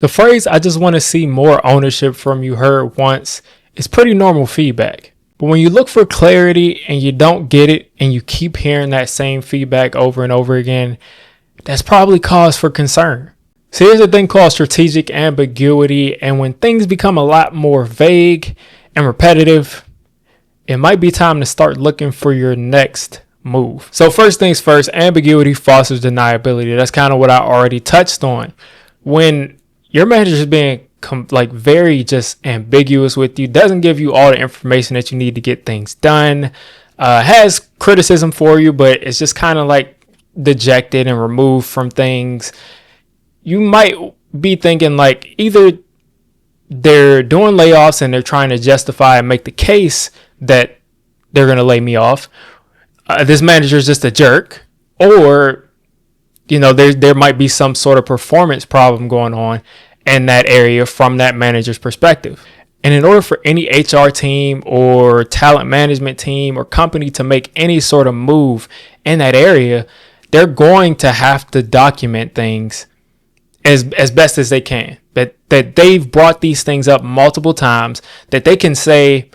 The phrase, "I just want to see more ownership from you," heard once, is pretty normal feedback. But when you look for clarity and you don't get it and you keep hearing that same feedback over and over again, that's probably cause for concern. So here's a thing called strategic ambiguity. And when things become a lot more vague and repetitive, it might be time to start looking for your next move. So first things first, ambiguity fosters deniability. That's kind of what I already touched on. When your manager is being very just ambiguous with you, doesn't give you all the information that you need to get things done, has criticism for you, but it's just kind of like dejected and removed from things, you might be thinking like either they're doing layoffs and they're trying to justify and make the case that they're going to lay me off, this manager is just a jerk, or there might be some sort of performance problem going on in that area from that manager's perspective. And in order for any HR team or talent management team or company to make any sort of move in that area, they're going to have to document things as best as they can, that they've brought these things up multiple times, that they can say,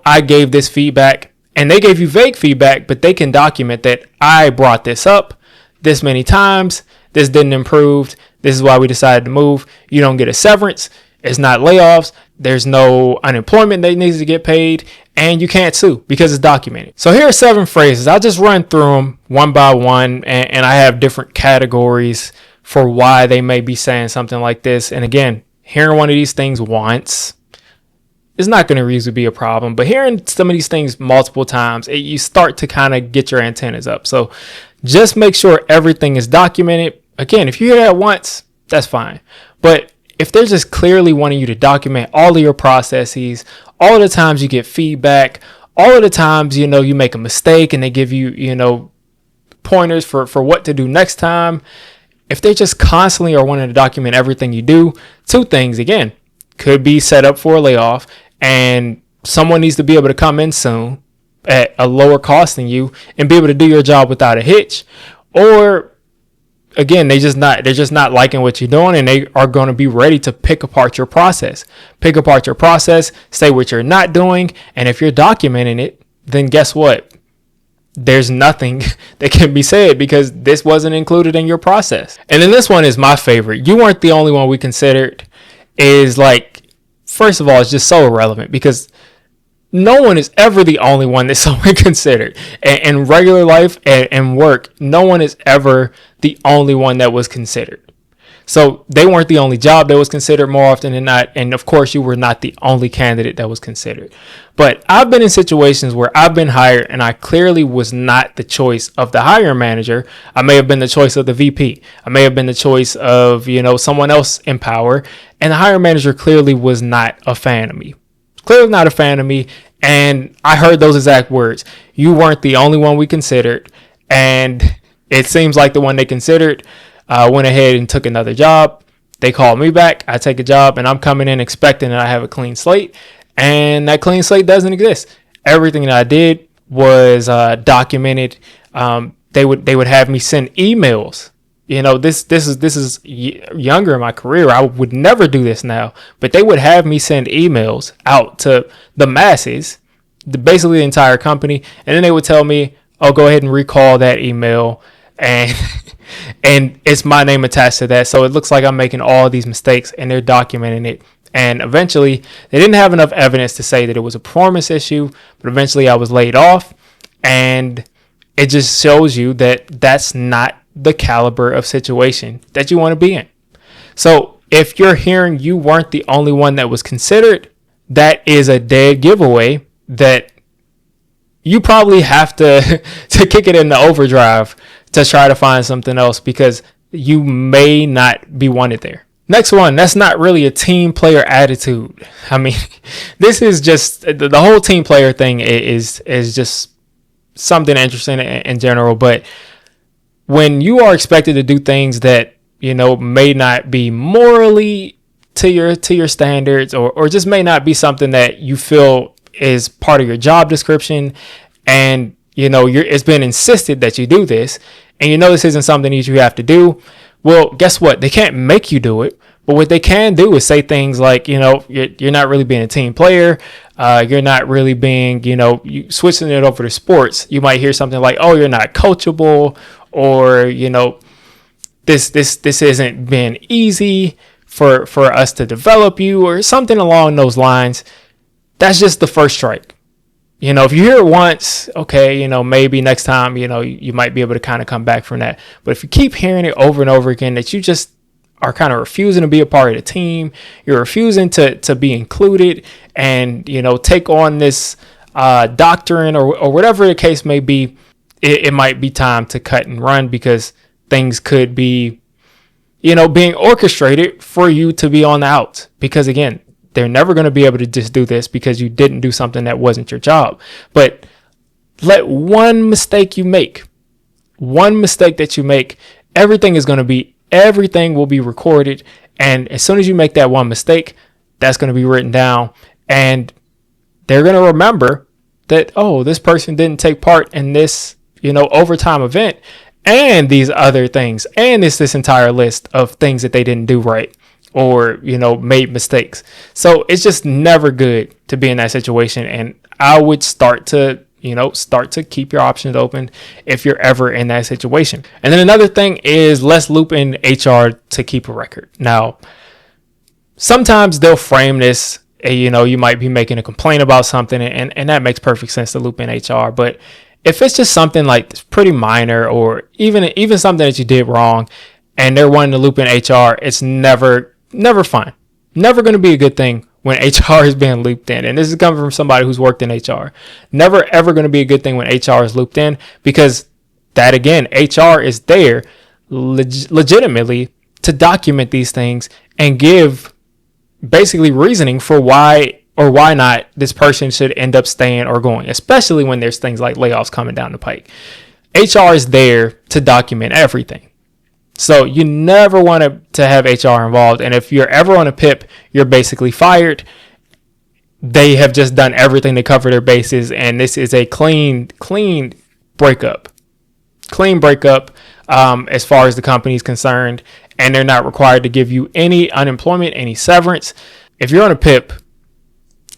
I gave this feedback, and they gave you vague feedback, but they can document that I brought this up this many times, this didn't improve, this is why we decided to move. You don't get a severance, it's not layoffs, there's no unemployment that needs to get paid, and you can't sue because it's documented. So here are 7 phrases. I'll just run through them one by one, and I have different categories for why they may be saying something like this. And again, hearing one of these things once is not going to usually be a problem, but hearing some of these things multiple times, you start to kind of get your antennas up. So just make sure everything is documented. Again, if you hear that once, that's fine. But if they're just clearly wanting you to document all of your processes, all of the times you get feedback, all of the times, you make a mistake and they give you, pointers for what to do next time. If they just constantly are wanting to document everything you do, 2 things, again, could be set up for a layoff and someone needs to be able to come in soon at a lower cost than you and be able to do your job without a hitch. Or again, they're just not liking what you're doing, and they are going to be ready to pick apart your process, say what you're not doing. And if you're documenting it, then guess what? There's nothing that can be said because this wasn't included in your process. And then this one is my favorite. You weren't the only one we considered. Is like, first of all, it's just so irrelevant because no one is ever the only one that someone considered. In regular life and work, no one is ever the only one that was considered. So they weren't the only job that was considered more often than not. And of course, you were not the only candidate that was considered. But I've been in situations where I've been hired and I clearly was not the choice of the hiring manager. I may have been the choice of the VP. I may have been the choice of, someone else in power. And the hiring manager clearly was not a fan of me. And I heard those exact words. You weren't the only one we considered. And it seems like the one they considered went ahead and took another job. They called me back. I take a job and I'm coming in expecting that I have a clean slate. And that clean slate doesn't exist. Everything that I did was documented. They would have me send emails. This is younger in my career. I would never do this now, but they would have me send emails out to the masses, basically the entire company. And then they would tell me, "Oh, go ahead and recall that email." And it's my name attached to that. So it looks like I'm making all these mistakes and they're documenting it. And eventually they didn't have enough evidence to say that it was a performance issue, but eventually I was laid off. And it just shows you that that's not the caliber of situation that you want to be in. So if you're hearing you weren't the only one that was considered, that is a dead giveaway that you probably have to kick it into overdrive to try to find something else because you may not be wanted there. Next one, that's not really a team player attitude. I mean, this is just the whole team player thing is just something interesting in general. But when you are expected to do things that, may not be morally to your standards or just may not be something that you feel is part of your job description, and it's been insisted that you do this, and this isn't something that you have to do. Well, guess what? They can't make you do it, But what they can do is say things like, you're not really being a team player. You're not really being, you switching it over to sports. You might hear something like, oh, you're not coachable, or, this isn't been easy for us to develop you, or something along those lines. That's just the first strike. If you hear it once, okay, maybe next time, you might be able to kind of come back from that. But if you keep hearing it over and over again, that you just are kind of refusing to be a part of the team, you're refusing to be included and, take on this doctrine or whatever the case may be, it might be time to cut and run, because things could be, being orchestrated for you to be on the outs. Because again, they're never going to be able to just do this because you didn't do something that wasn't your job. But let one mistake you make, everything will be recorded. And as soon as you make that one mistake, that's going to be written down. And they're going to remember that, oh, this person didn't take part in this, overtime event and these other things. And it's this entire list of things that they didn't do right, or, made mistakes. So it's just never good to be in that situation. And I would start to keep your options open if you're ever in that situation. And then another thing is, let's loop in HR to keep a record. Now, sometimes they'll frame this, you might be making a complaint about something, and that makes perfect sense to loop in HR. But if it's just something like pretty minor, or even something that you did wrong, and they're wanting to loop in HR, it's never fun. Never going to be a good thing when HR is being looped in. And this is coming from somebody who's worked in HR. Never, ever going to be a good thing when HR is looped in, because that, again, HR is there legitimately to document these things and give basically reasoning for why or why not this person should end up staying or going, especially when there's things like layoffs coming down the pike. HR is there to document everything. So you never want to have HR involved. And if you're ever on a PIP, you're basically fired. They have just done everything to cover their bases. And this is a clean breakup. As far as the company is concerned. And they're not required to give you any unemployment, any severance. If you're on a PIP,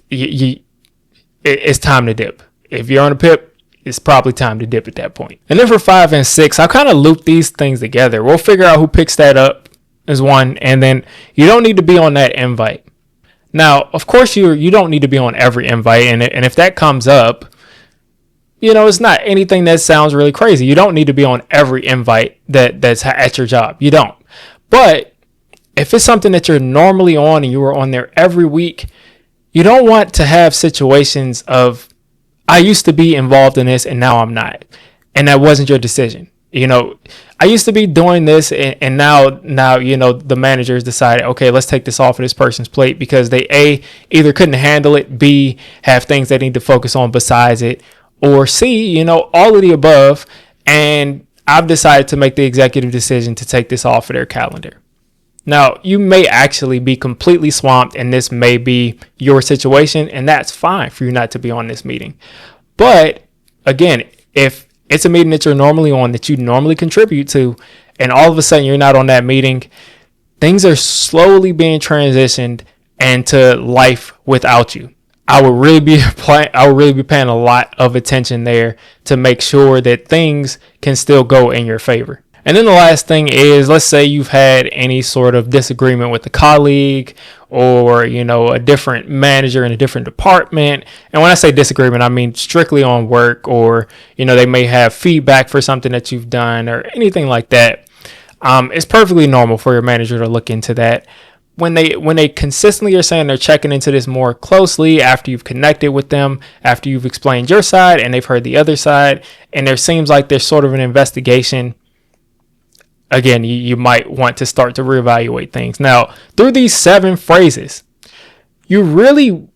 it's time to dip. If you're on a PIP, it's probably time to dip at that point. And then for 5 and 6, I'll kind of loop these things together. We'll figure out who picks that up as one, and then you don't need to be on that invite. Now, of course, you don't need to be on every invite, and if that comes up, it's not anything that sounds really crazy. You don't need to be on every invite that's at your job. You don't. But if it's something that you're normally on and you are on there every week, you don't want to have situations of, I used to be involved in this and now I'm not. And that wasn't your decision. I used to be doing this and now, the managers decided, okay, let's take this off of this person's plate because they A, either couldn't handle it, B, have things they need to focus on besides it, or C, all of the above. And I've decided to make the executive decision to take this off of their calendar. Now, you may actually be completely swamped and this may be your situation, and that's fine for you not to be on this meeting. But again, if it's a meeting that you're normally on, that you normally contribute to, and all of a sudden you're not on that meeting, things are slowly being transitioned into life without you. I would really be paying a lot of attention there to make sure that things can still go in your favor. And then the last thing is, let's say you've had any sort of disagreement with a colleague or, a different manager in a different department. And when I say disagreement, I mean strictly on work, or, they may have feedback for something that you've done or anything like that. It's perfectly normal for your manager to look into that. When they consistently are saying they're checking into this more closely after you've connected with them, after you've explained your side and they've heard the other side, and there seems like there's sort of an investigation, again, you might want to start to reevaluate things. Now, through these 7 phrases, you really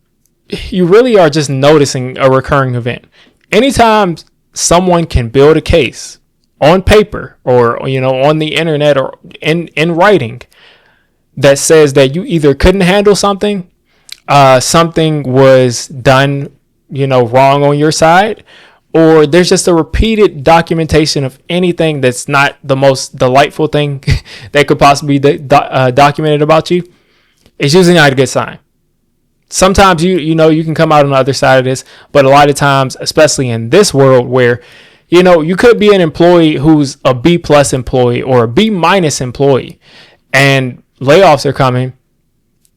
are just noticing a recurring event. Anytime someone can build a case on paper or, on the internet or in writing that says that you either couldn't handle something, something was done, wrong on your side, or there's just a repeated documentation of anything that's not the most delightful thing that could possibly be documented about you, it's usually not a good sign. Sometimes you can come out on the other side of this, but a lot of times, especially in this world where you could be an employee who's a B plus employee or a B minus employee, and layoffs are coming,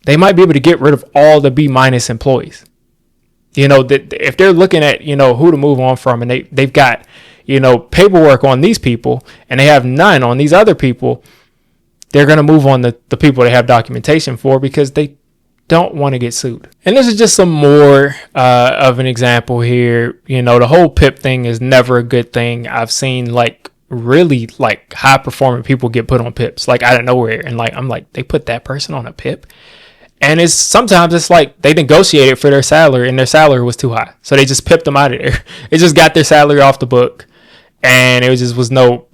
they might be able to get rid of all the B minus employees. That if they're looking at, who to move on from, and they've got, paperwork on these people and they have none on these other people, they're going to move on the people they have documentation for because they don't want to get sued. And this is just some more of an example here. The whole PIP thing is never a good thing. I've seen really high performing people get put on PIPs out of nowhere. And I'm like, they put that person on a PIP? And sometimes it's like they negotiated for their salary and their salary was too high. So they just pipped them out of there. It just got their salary off the book. And it was no,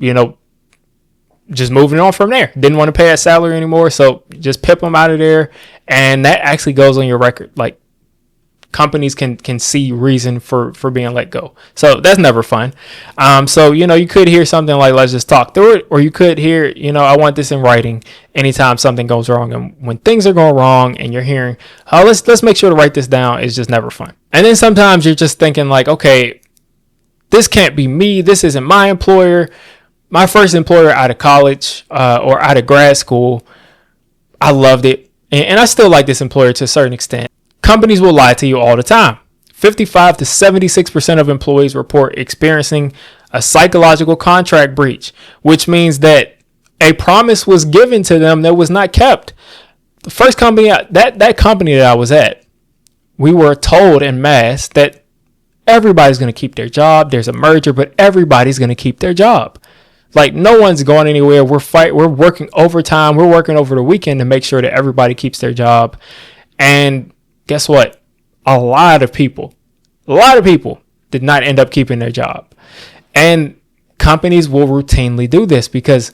just moving on from there. Didn't want to pay that salary anymore. So just pip them out of there. And that actually goes on your record. Companies can see reason for being let go. So that's never fun. So, you could hear something like, let's just talk through it. Or you could hear, I want this in writing anytime something goes wrong. And when things are going wrong and you're hearing, oh, let's make sure to write this down, it's just never fun. And then sometimes you're just thinking okay, this can't be me. This isn't my employer. My first employer out of college or out of grad school, I loved it. And I still like this employer to a certain extent. Companies will lie to you all the time. 55 to 76% of employees report experiencing a psychological contract breach, which means that a promise was given to them that was not kept. The first company, that company that I was at, we were told en masse that everybody's going to keep their job. There's a merger, but everybody's going to keep their job. No one's going anywhere. We're working overtime. We're working over the weekend to make sure that everybody keeps their job. And guess what? A lot of people did not end up keeping their job. And companies will routinely do this because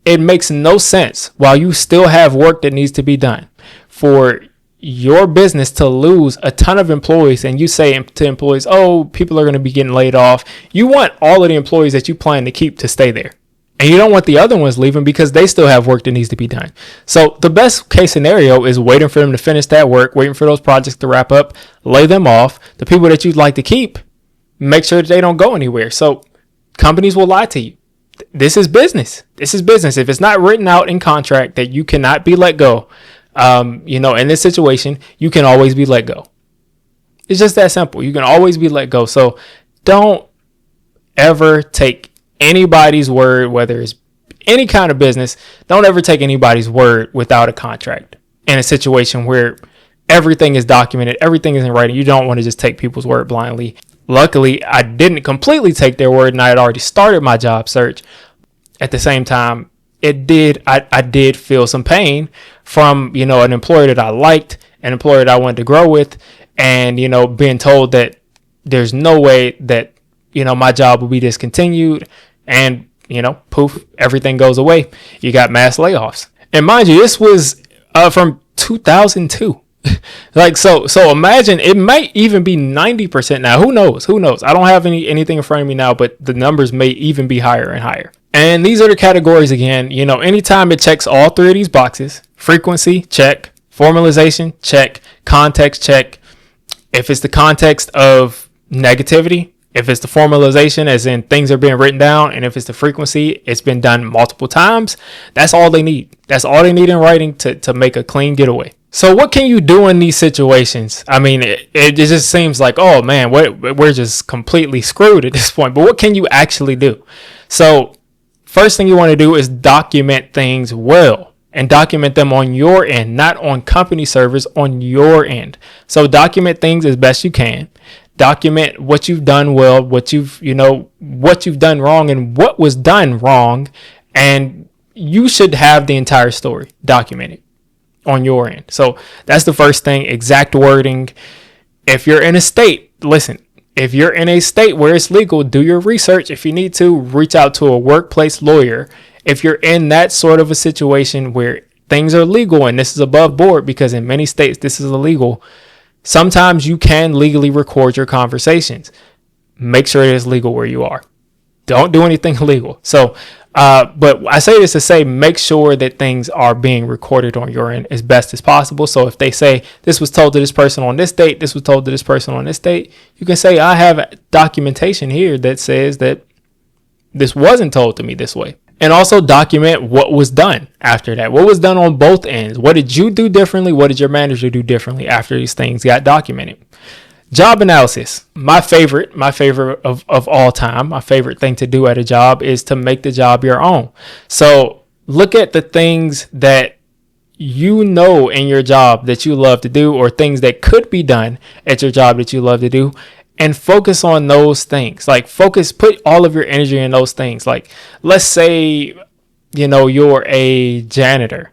it makes no sense while you still have work that needs to be done for your business to lose a ton of employees. And you say to employees, oh, people are going to be getting laid off. You want all of the employees that you plan to keep to stay there. And you don't want the other ones leaving because they still have work that needs to be done. So the best case scenario is waiting for them to finish that work, waiting for those projects to wrap up, lay them off. The people that you'd like to keep, make sure that they don't go anywhere. So companies will lie to you. This is business. If it's not written out in contract that you cannot be let go, in this situation, you can always be let go. It's just that simple. You can always be let go. So don't ever take anybody's word, whether it's any kind of business. Don't ever take anybody's word without a contract in a situation where everything is documented, everything is in writing. You don't want to just take people's word blindly. Luckily, I didn't completely take their word and I had already started my job search. At the same time, I did feel some pain from, an employer that I liked, an employer that I wanted to grow with, and, being told that there's no way that, my job will be discontinued, and, poof, everything goes away. You got mass layoffs. And mind you, this was from 2002. So imagine it might even be 90% now. Who knows? I don't have anything in front of me now, but the numbers may even be higher and higher. And these are the categories again. Anytime it checks all three of these boxes: frequency, check; formalization, check; context, check. If it's the context of negativity, if it's the formalization, as in things are being written down, and if it's the frequency, it's been done multiple times, that's all they need. That's all they need in writing to make a clean getaway. So what can you do in these situations? I mean, it just seems like, oh man, we're just completely screwed at this point. But what can you actually do? So first thing you want to do is document things well, and document them on your end, not on company servers, on your end. So document things as best you can. Document what you've done well, what you've done wrong, and what was done wrong. And you should have the entire story documented on your end. So that's the first thing. Exact wording. If you're in a state, listen, if you're in a state where it's legal, do your research. If you need to, reach out to a workplace lawyer. If you're in that sort of a situation where things are legal, and this is above board because in many states this is illegal, sometimes you can legally record your conversations. make sure it is legal where you are. Don't do anything illegal. So, but I say this to say, make sure that things are being recorded on your end as best as possible. So if they say this was told to this person on this date, this was told to this person on this date, you can say, I have documentation here that says that this wasn't told to me this way. And also document what was done after that. What was done on both ends? What did you do differently? What did your manager do differently after these things got documented? Job analysis. My favorite of all time, my favorite thing to do at a job is to make the job your own. So look at the things that you know in your job that you love to do, or things that could be done at your job that you love to do, and focus on those things. Like put all of your energy in those things. Like, let's say, you're a janitor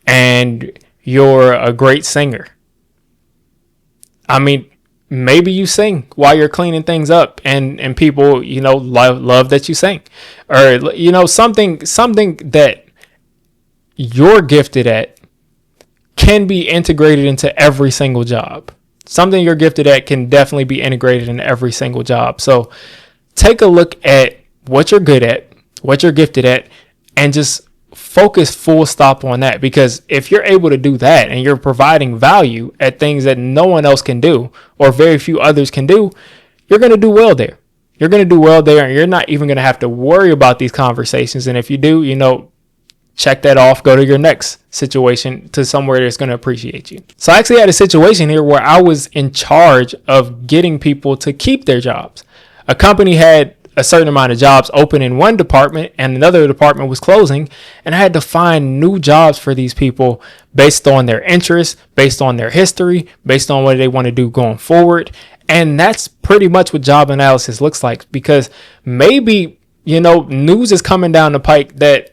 and you're a great singer. I mean, maybe you sing while you're cleaning things up, and people, love that you sing, or, something that you're gifted at can be integrated into every single job. Something you're gifted at can definitely be integrated in every single job. So take a look at what you're good at, what you're gifted at, and just focus full stop on that. Because if you're able to do that and you're providing value at things that no one else can do, or very few others can do, you're going to do well there. You're going to do well there, and you're not even going to have to worry about these conversations. And if you do, check that off, go to your next situation, to somewhere that's going to appreciate you. So I actually had a situation here where I was in charge of getting people to keep their jobs. A company had a certain amount of jobs open in one department and another department was closing, and I had to find new jobs for these people based on their interests, based on their history, based on what they want to do going forward. And that's pretty much what job analysis looks like, because maybe, news is coming down the pike that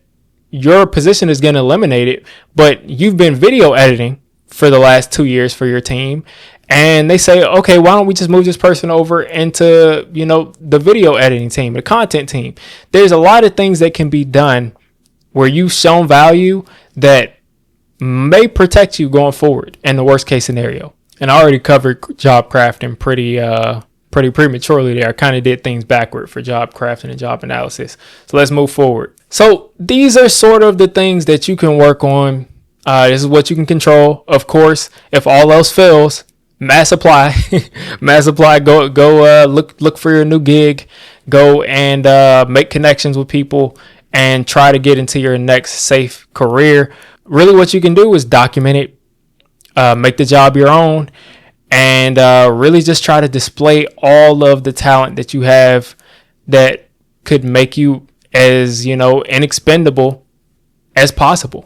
your position is getting eliminated, but you've been video editing for the last 2 years for your team. And they say, okay, why don't we just move this person over into, the video editing team, the content team? There's a lot of things that can be done where you've shown value that may protect you going forward in the worst case scenario. And I already covered job crafting pretty prematurely there. I kind of did things backward for job crafting and job analysis. So let's move forward. So these are sort of the things that you can work on. This is what you can control. Of course, if all else fails, mass apply. Mass apply. Go look for your new gig. Go and make connections with people and try to get into your next safe career. Really, what you can do is document it, make the job your own, and really just try to display all of the talent that you have that could make you as inexpendable as possible.